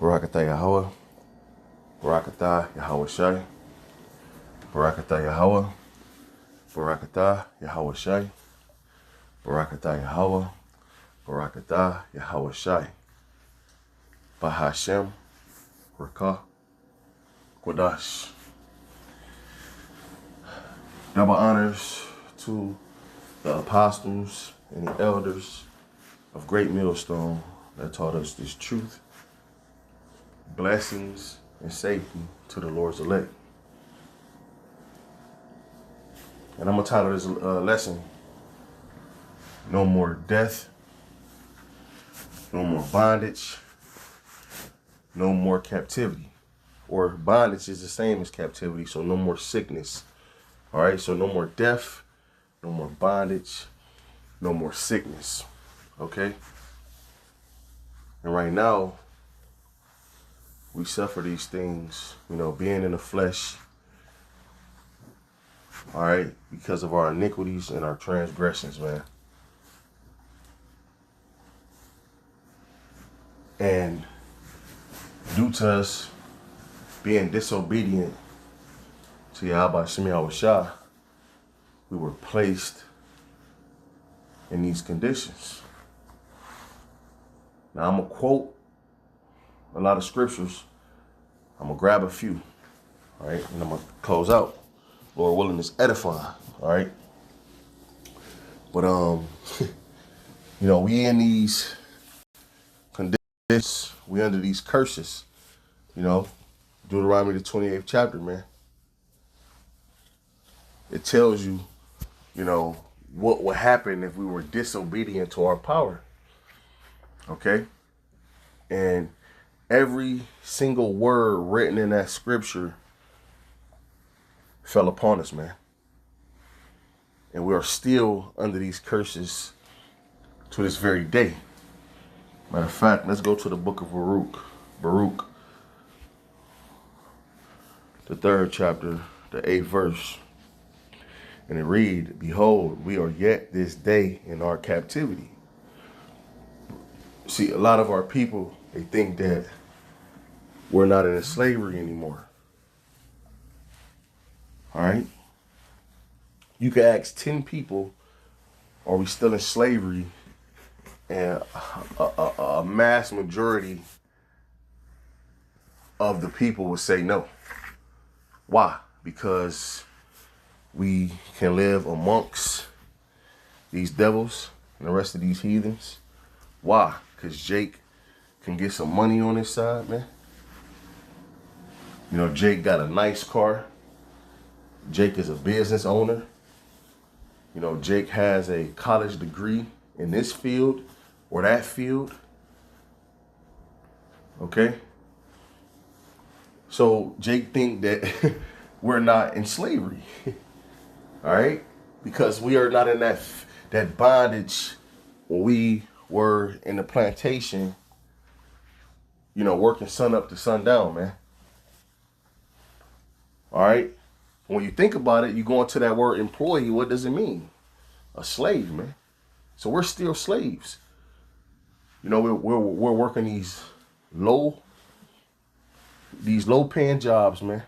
Barakatah Yahweh, Barakatah Yahweh Shai, Barakatah Yahweh, Barakatah Yahweh Shai, Barakatah Yahweh, Barakatah Yahweh Shai, Bahashem, Rakah, Quadash. Double honors to the apostles and the elders of Great Millstone that taught us this truth. Blessings and safety to the Lord's elect. And I'm going to title this lesson, No More Death, No More Bondage, No More Captivity. Or bondage is the same as captivity, so no more sickness. All right, so no more death, no more bondage, no more sickness. Okay? And right now, we suffer these things, being in the flesh, all right, because of our iniquities and our transgressions, man. And due to us being disobedient to Yahweh Shemi Shah, we were placed in these conditions. Now, I'm going to quote a lot of scriptures. I'm going to grab a few, all right, and I'm going to close out. Lord willing, it's edifying, all right? But, we in these conditions, we under these curses, Deuteronomy the 28th chapter, man. It tells you, what would happen if we were disobedient to our power, okay? And every single word written in that scripture fell upon us, man. And we are still under these curses to this very day. Matter of fact, let's go to the book of Baruch, the 3rd chapter, the 8th verse. And it read, Behold, we are yet this day in our captivity. See, a lot of our people, they think that we're not in slavery anymore. All right? You can ask 10 people, are we still in slavery? And a mass majority of the people would say no. Why? Because we can live amongst these devils and the rest of these heathens. Why? Because Jake can get some money on his side, man. Jake got a nice car. Jake is a business owner. Jake has a college degree in this field or that field. Okay? So Jake think that we're not in slavery. All right? Because we are not in that bondage when we were in the plantation, working sun up to sundown, man. All right? When you think about it, you go into that word employee, what does it mean? A slave, man. So we're still slaves. We're working these low paying jobs, man.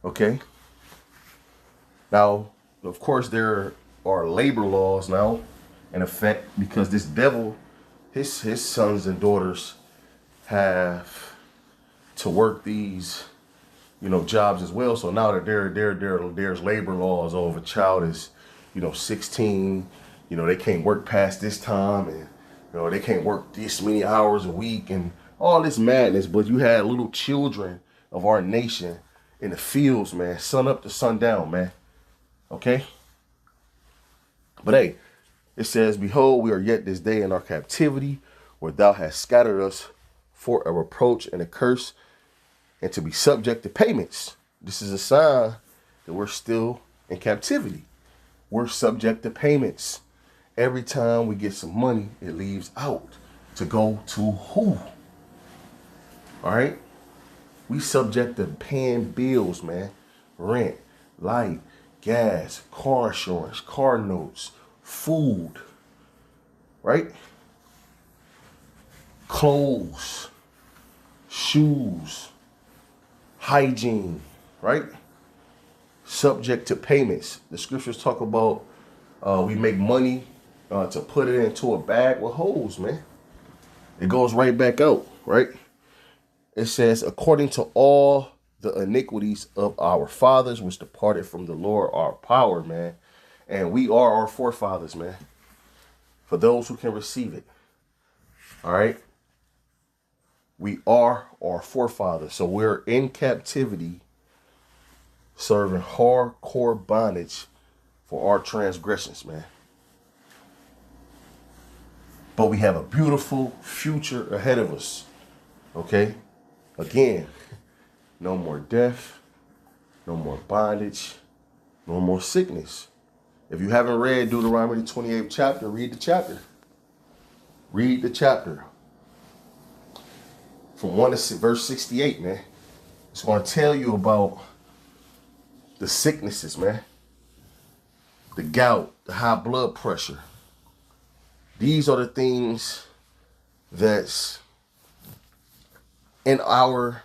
Okay? Now, of course, there are labor laws now in effect because this devil, his sons and daughters have to work these jobs as well. So now that there's labor laws over a child is, 16, they can't work past this time and, they can't work this many hours a week and all this madness. But you had little children of our nation in the fields, man, sun up to sundown, man. Okay? But hey, it says, Behold, we are yet this day in our captivity, where thou hast scattered us for a reproach and a curse, and to be subject to payments. This is a sign that we're still in captivity. We're subject to payments. Every time we get some money, it leaves out to go to who? All right? We subject to paying bills, man. Rent, light, gas, car insurance, car notes, food, right? Clothes, shoes, hygiene, right? Subject to payments. The scriptures talk about we make money to put it into a bag with holes, man. It goes right back out, right? It says, according to all the iniquities of our fathers, which departed from the Lord, our power, man. And we are our forefathers, man. For those who can receive it. All right. We are our forefathers. So we're in captivity, serving hardcore bondage for our transgressions, man. But we have a beautiful future ahead of us. Okay? Again, no more death, no more bondage, no more sickness. If you haven't read Deuteronomy 28th chapter, read the chapter. Read the chapter. From 1 to verse 68, man. It's going to tell you about the sicknesses, man. The gout, the high blood pressure. These are the things that's in our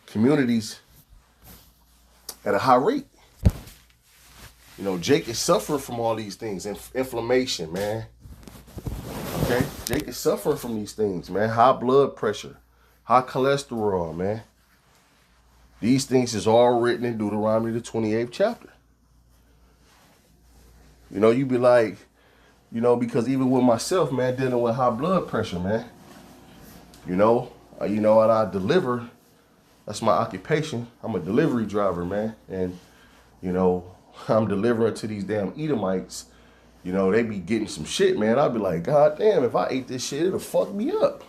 communities at a high rate. You know, Jake is suffering from all these things. Inflammation, man. Okay? Jake is suffering from these things, man. High blood pressure, high cholesterol, man. These things is all written in Deuteronomy, the 28th chapter. You know, you be like, you know, because even with myself, man, dealing with high blood pressure, man. You know, and I deliver. That's my occupation. I'm a delivery driver, man. And, you know, I'm delivering to these damn Edomites. You know, they be getting some shit, man. I'll be like, God damn, if I ate this shit, it'll fuck me up.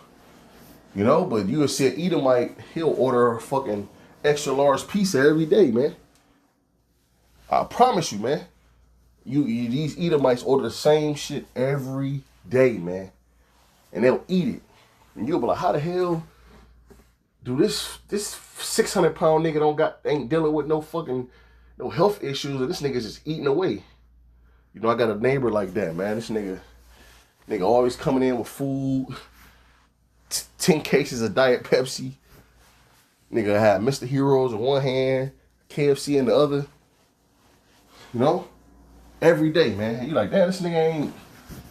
You know, but you will see an Edomite, he'll order a fucking extra large pizza every day, man. I promise you, man. These Edomites order the same shit every day, man. And they'll eat it. And you'll be like, how the hell do this 600-pound nigga ain't dealing with no health issues, and this nigga's just eating away. You know, I got a neighbor like that, man. This nigga always coming in with food, 10 cases of Diet Pepsi. Nigga had Mr. Heroes in one hand, KFC in the other. You know? Every day, man. You like, damn, this nigga ain't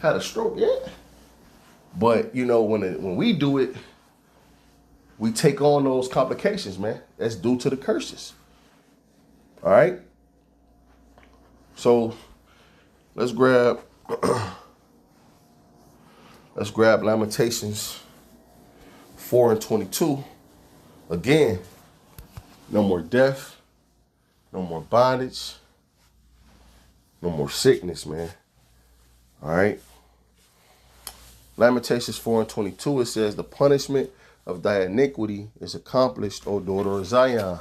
had a stroke yet. But, you know, when we do it, we take on those complications, man. That's due to the curses. All right? So, let's grab Lamentations 4:22. Again, no more death, no more bondage, no more sickness, man. All right? Lamentations 4:22, it says, the punishment of thy iniquity is accomplished, O daughter of Zion.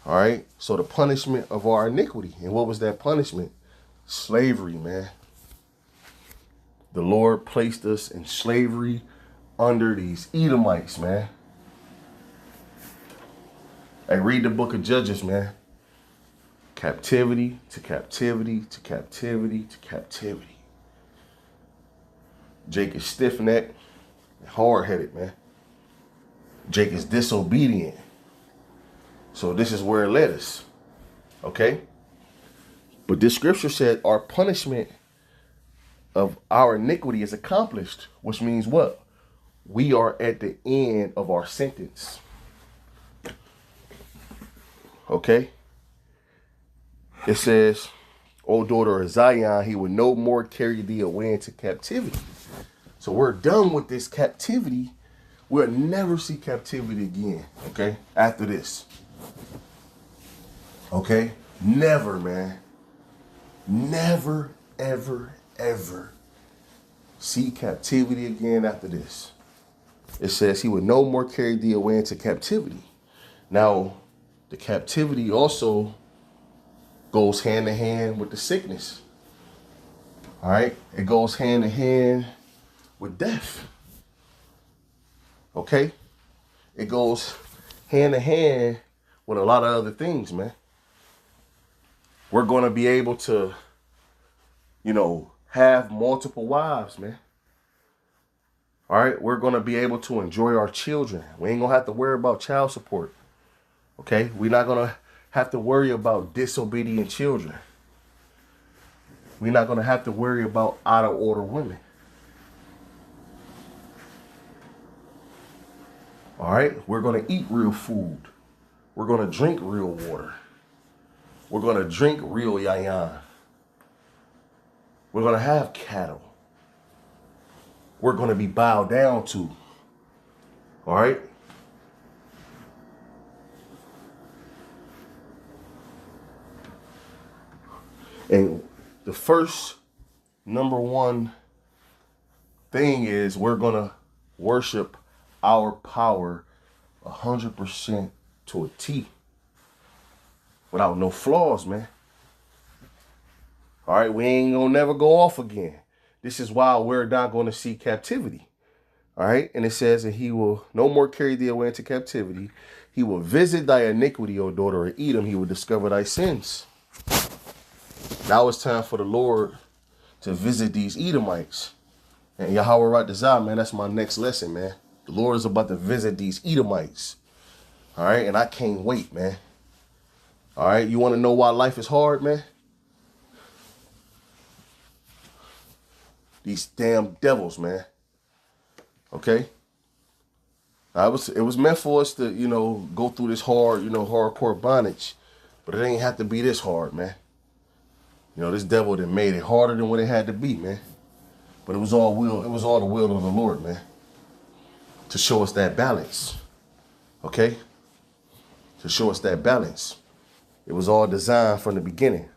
All right? So the punishment of our iniquity. And what was that punishment? Slavery, man. The Lord placed us in slavery under these Edomites, man. Hey, read the book of Judges, man. Captivity to captivity to captivity to captivity. Jake is stiff-necked and hard-headed, man. Jake is disobedient. So this is where it led us. Okay? But this scripture said our punishment of our iniquity is accomplished, which means what? We are at the end of our sentence. Okay? It says, O daughter of Zion, he will no more carry thee away into captivity. So we're done with this captivity. We'll never see captivity again, okay? After this. Okay? Never, man. Never, ever, ever see captivity again after this. It says he would no more carry thee away into captivity. Now, the captivity also goes hand in hand with the sickness. All right? It goes hand in hand with death. Okay? It goes hand in hand with a lot of other things, man. We're going to be able to, you know, have multiple wives, man. All right, we're going to be able to enjoy our children. We ain't going to have to worry about child support. Okay, we're not going to have to worry about disobedient children. We're not going to have to worry about out of order women. All right, we're going to eat real food. We're going to drink real water. We're going to drink real yayan. We're going to have cattle. We're going to be bowed down to. All right? And the first number one thing is we're going to worship our power 100% to a T. Without no flaws, man. All right, we ain't going to never go off again. This is why we're not going to see captivity. All right, and it says that he will no more carry thee away into captivity. He will visit thy iniquity, O daughter of Edom. He will discover thy sins. Now it's time for the Lord to visit these Edomites. And Yahweh Rat Dazah, man, that's my next lesson, man. The Lord is about to visit these Edomites. All right, and I can't wait, man. All right, you want to know why life is hard, man? These damn devils, man. Okay? It was meant for us to, go through this hard, hardcore bondage. But it ain't have to be this hard, man. This devil that made it harder than what it had to be, man. But it was all the will of the Lord, man. To show us that balance. Okay? To show us that balance. It was all designed from the beginning.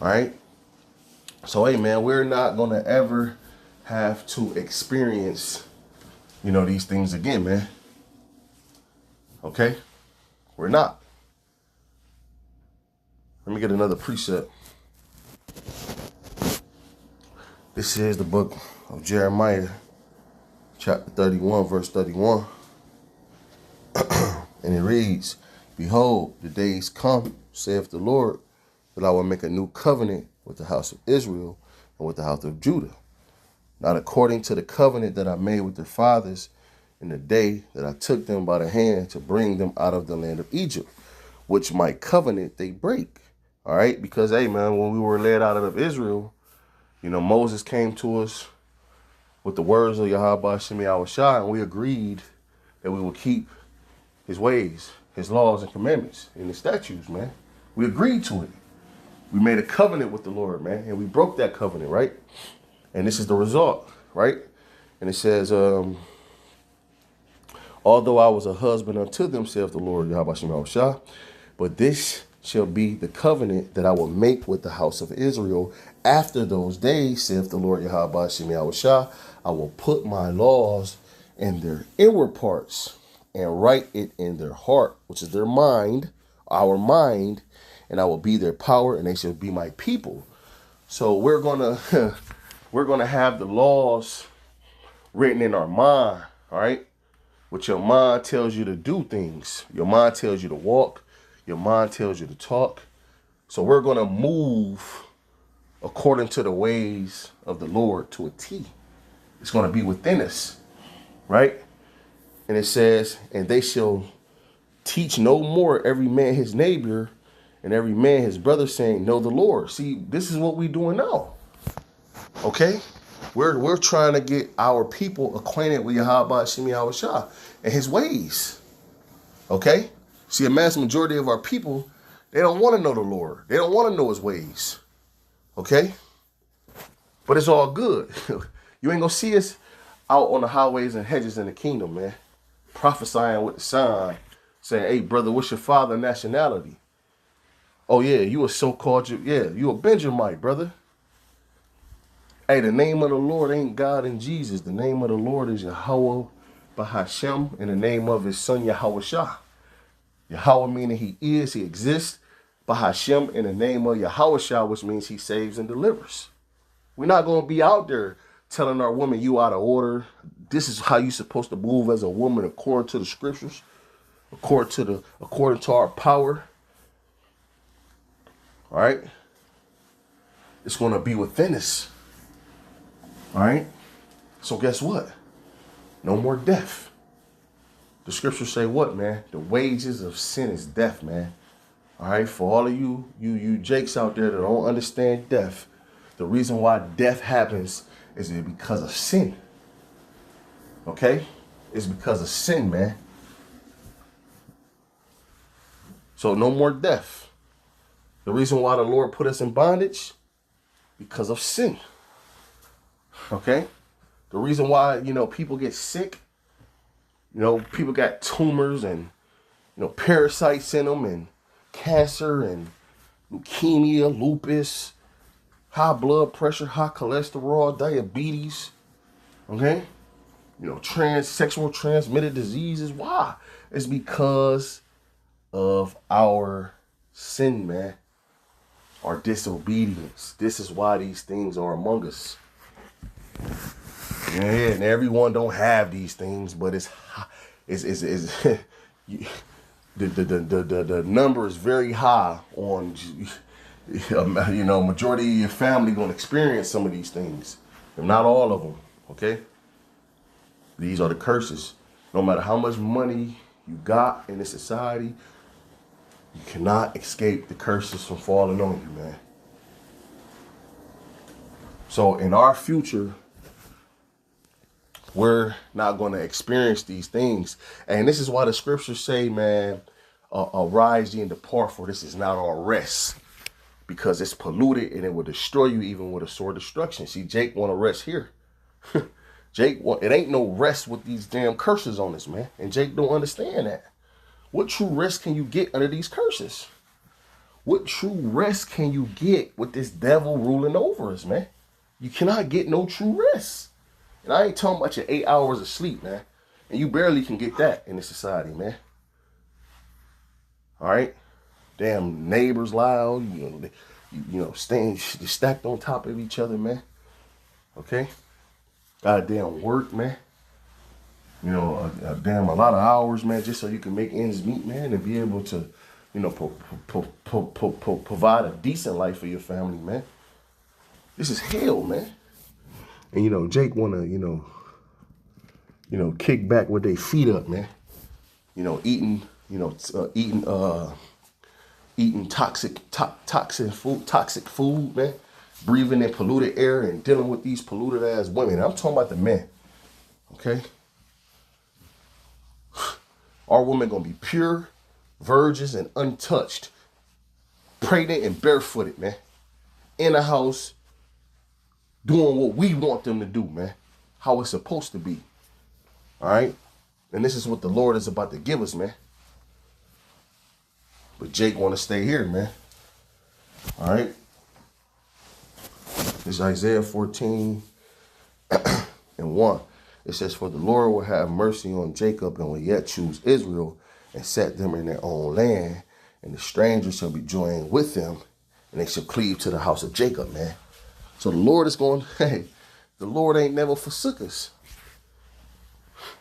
All right? So, hey, man, we're not going to ever have to experience, these things again, man. Okay? We're not. Let me get another precept. This is the book of Jeremiah, chapter 31, verse 31. And it reads, Behold, the days come, saith the Lord, that I will make a new covenant with the house of Israel and with the house of Judah, not according to the covenant that I made with their fathers in the day that I took them by the hand to bring them out of the land of Egypt, which my covenant they break. All right, because, hey, man, when we were led out of Israel, Moses came to us with the words of Yahweh Shemi Awashah, and we agreed that we would keep his ways, his laws and commandments and his statutes, man. We agreed to it. We made a covenant with the Lord, man, and we broke that covenant, right? And this is the result, right? And it says, although I was a husband unto them, saith the Lord, Yahweh Shemi Awashah, but this shall be the covenant that I will make with the house of Israel after those days, saith the Lord Yahweh Shemi Awashah. I will put my laws in their inward parts and write it in their heart, which is their mind, our mind, and I will be their power, and they shall be my people. So we're gonna have the laws written in our mind, all right? What your mind tells you to do things. Your mind tells you to walk. Your mind tells you to talk. So we're going to move according to the ways of the Lord to a T. It's going to be within us, right? And it says, and they shall teach no more every man his neighbor and every man his brother, saying, know the Lord. See, this is what we're doing now. Okay? We're trying to get our people acquainted with Yahweh Shemi Awashah and his ways. Okay? See, a mass majority of our people, they don't want to know the Lord. They don't want to know his ways. Okay? But it's all good. You ain't going to see us out on the highways and hedges in the kingdom, man. Prophesying with the sign, saying, hey, brother, what's your father's nationality? Oh, yeah, you a so-called, you a Benjamite, brother. Hey, the name of the Lord ain't God and Jesus. The name of the Lord is Yahweh Bahashem, and the name of his son, Yahweh Shah. Yahweh meaning he is, he exists. Bahashem in the name of Yahweh Shah, which means he saves and delivers. We're not going to be out there telling our woman you out of order. This is how you're supposed to move as a woman according to the scriptures, according to our power. All right? It's going to be within us. All right? So guess what? No more death. The scriptures say what, man? The wages of sin is death, man. All right, for all of you jakes out there that don't understand death, the reason why death happens is because of sin. Okay? It's because of sin, man. So no more death. The reason why the Lord put us in bondage, because of sin. Okay? The reason why, people get sick, people got tumors and, parasites in them and cancer and leukemia, lupus, high blood pressure, high cholesterol, diabetes. Okay? Sexual transmitted diseases. Why? It's because of our sin, man. Our disobedience. This is why these things are among us. Yeah, and everyone don't have these things, but the number is very high on, majority of your family gonna experience some of these things, if not all of them. Okay, these are the curses. No matter how much money you got in this society, you cannot escape the curses from falling on you, man. So in our future, we're not going to experience these things. And this is why the scriptures say, man, arise ye and depart, for this is not our rest. Because it's polluted and it will destroy you even with a sore destruction. See, Jake want to rest here. It ain't no rest with these damn curses on us, man. And Jake don't understand that. What true rest can you get under these curses? What true rest can you get with this devil ruling over us, man? You cannot get no true rest. And I ain't talking about your 8 hours of sleep, man. And you barely can get that in this society, man. All right? Damn neighbors loud, staying stacked on top of each other, man. Okay? Goddamn work, man. A lot of hours, man, just so you can make ends meet, man, and be able to, provide a decent life for your family, man. This is hell, man. And, Jake want to, kick back with their feet up, man. Eating toxic food, man. Breathing in polluted air and dealing with these polluted ass women. I'm talking about the men. Okay? Our women gonna be pure, virgins, and untouched. Pregnant and barefooted, man. In the house, doing what we want them to do, man. How it's supposed to be. All right? And this is what the Lord is about to give us, man. But Jake want to stay here, man. All right? It's Isaiah 14 and 1. It says, for the Lord will have mercy on Jacob and will yet choose Israel and set them in their own land. And the strangers shall be joined with them and they shall cleave to the house of Jacob, man. So the Lord is going, hey, the Lord ain't never forsook us.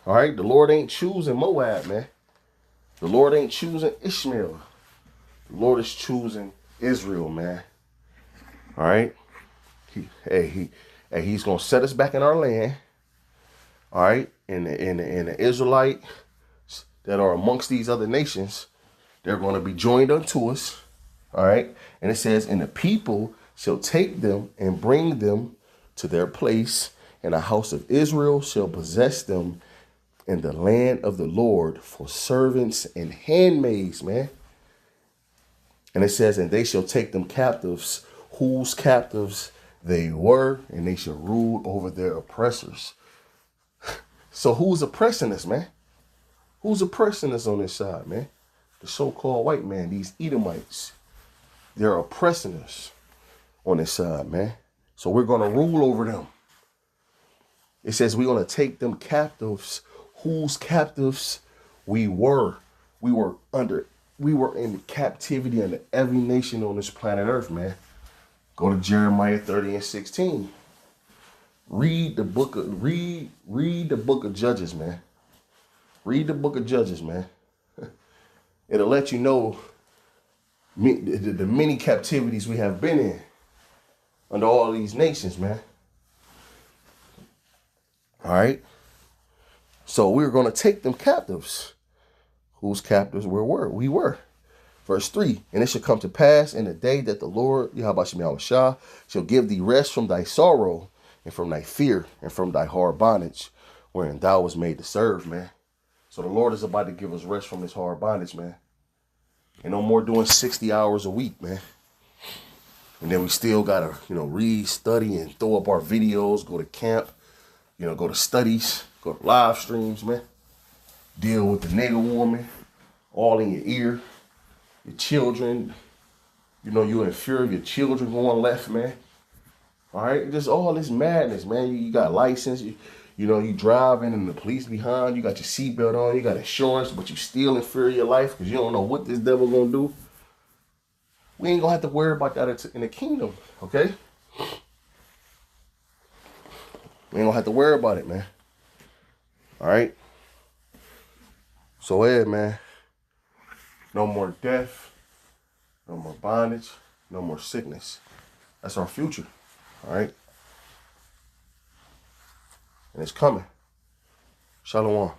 All right? The Lord ain't choosing Moab, man. The Lord ain't choosing Ishmael. The Lord is choosing Israel, man. All right? He's going to set us back in our land. All right? And the Israelites that are amongst these other nations, they're going to be joined unto us. All right? And it says, and the people shall take them and bring them to their place, and the house of Israel shall possess them in the land of the Lord for servants and handmaids, man. And it says, and they shall take them captives, whose captives they were, and they shall rule over their oppressors. So who's oppressing us, man? Who's oppressing us on this side, man? The so-called white man, these Edomites. They're oppressing us on this side, man. So we're going to rule over them. It says we're going to take them captives, whose captives we were. We were in captivity under every nation on this planet Earth, man. Go to Jeremiah 30 and 16. Read the book of Judges, man. Read the book of Judges, man. It'll let you know the many captivities we have been in under all these nations, man. All right. So we're going to take them captives. Whose captives we were. Verse 3, and it shall come to pass in the day that the Lord, Yahweh shall give thee rest from thy sorrow and from thy fear and from thy hard bondage, wherein thou was made to serve, man. So the Lord is about to give us rest from this hard bondage, man. And no more doing 60 hours a week, man. And then we still got to, read, study, and throw up our videos, go to camp, go to studies, go to live streams, man. Deal with the nigga woman, all in your ear. Your children, you're in fear of your children going left, man. All right, just all this madness, man. You got license, you driving and the police behind, you got your seatbelt on, you got insurance, but you still in fear of your life because you don't know what this devil gonna do. We ain't gonna have to worry about that in the kingdom, okay? We ain't gonna have to worry about it, man. All right? So, yeah, man. No more death, no more bondage, no more sickness. That's our future, all right? And it's coming. Shalom.